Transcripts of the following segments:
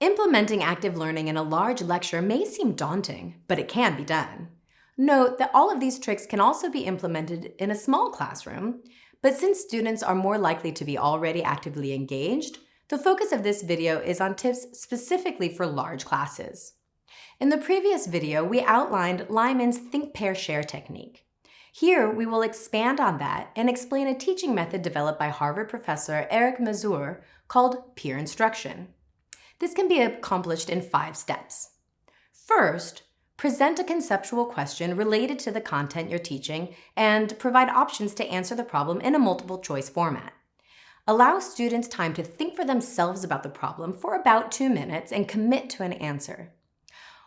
Implementing active learning in a large lecture may seem daunting, but it can be done. Note that all of these tricks can also be implemented in a small classroom, but since students are more likely to be already actively engaged, the focus of this video is on tips specifically for large classes. In the previous video, we outlined Lyman's Think, Pair, Share technique. Here, we will expand on that and explain a teaching method developed by Harvard professor Eric Mazur called peer instruction. This can be accomplished in 5 steps. First, present a conceptual question related to the content you're teaching and provide options to answer the problem in a multiple choice format. Allow students time to think for themselves about the problem for about 2 minutes and commit to an answer.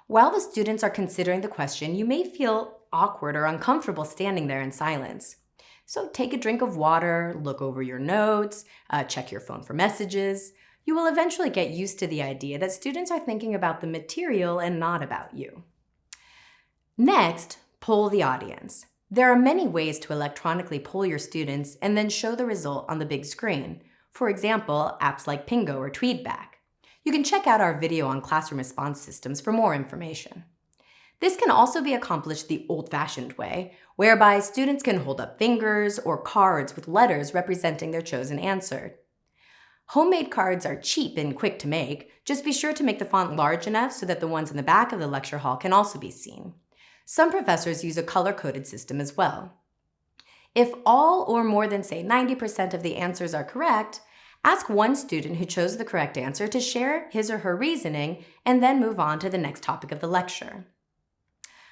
While the students are considering the question, you may feel awkward or uncomfortable standing there in silence. So take a drink of water, look over your notes, check your phone for messages. You will eventually get used to the idea that students are thinking about the material and not about you. Next, poll the audience. There are many ways to electronically poll your students and then show the result on the big screen. For example, apps like Pingo or Tweetback. You can check out our video on classroom response systems for more information. This can also be accomplished the old-fashioned way, whereby students can hold up fingers or cards with letters representing their chosen answer. Homemade cards are cheap and quick to make. Just be sure to make the font large enough so that the ones in the back of the lecture hall can also be seen. Some professors use a color-coded system as well. If all or more than, say, 90% of the answers are correct, ask one student who chose the correct answer to share his or her reasoning and then move on to the next topic of the lecture.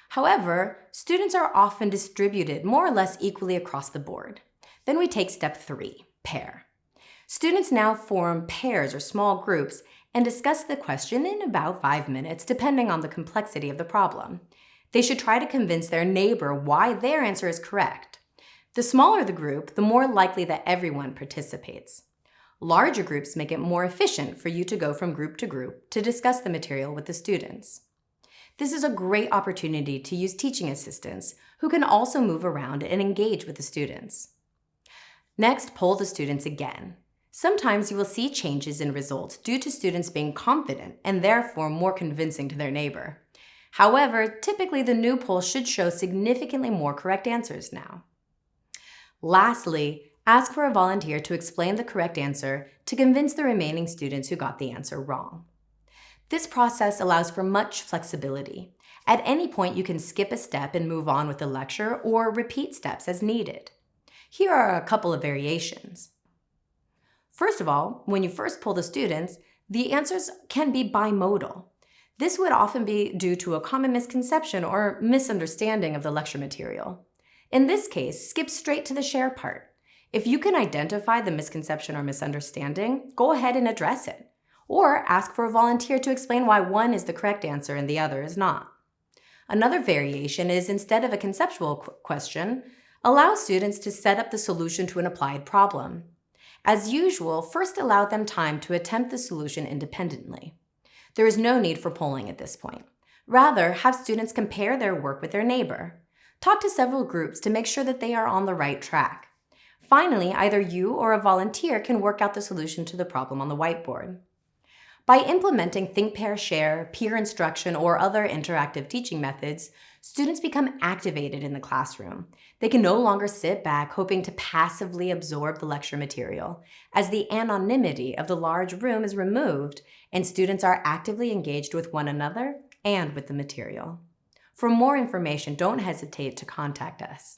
However, students are often distributed more or less equally across the board. Then we take step 3, pair. Students now form pairs or small groups and discuss the question in about 5 minutes, depending on the complexity of the problem. They should try to convince their neighbor why their answer is correct. The smaller the group, the more likely that everyone participates. Larger groups make it more efficient for you to go from group to group to discuss the material with the students. This is a great opportunity to use teaching assistants who can also move around and engage with the students. Next, poll the students again. Sometimes you will see changes in results due to students being confident and therefore more convincing to their neighbor. However, typically the new poll should show significantly more correct answers now. Lastly, ask for a volunteer to explain the correct answer to convince the remaining students who got the answer wrong. This process allows for much flexibility. At any point, you can skip a step and move on with the lecture or repeat steps as needed. Here are a couple of variations. First of all, when you first poll the students, the answers can be bimodal. This would often be due to a common misconception or misunderstanding of the lecture material. In this case, skip straight to the share part. If you can identify the misconception or misunderstanding, go ahead and address it. Or ask for a volunteer to explain why one is the correct answer and the other is not. Another variation is, instead of a conceptual question, allow students to set up the solution to an applied problem. As usual, first allow them time to attempt the solution independently. There is no need for polling at this point. Rather, have students compare their work with their neighbor. Talk to several groups to make sure that they are on the right track. Finally, either you or a volunteer can work out the solution to the problem on the whiteboard. By implementing Think, Pair, Share, peer instruction, or other interactive teaching methods, students become activated in the classroom. They can no longer sit back hoping to passively absorb the lecture material, as the anonymity of the large room is removed and students are actively engaged with one another and with the material. For more information, don't hesitate to contact us.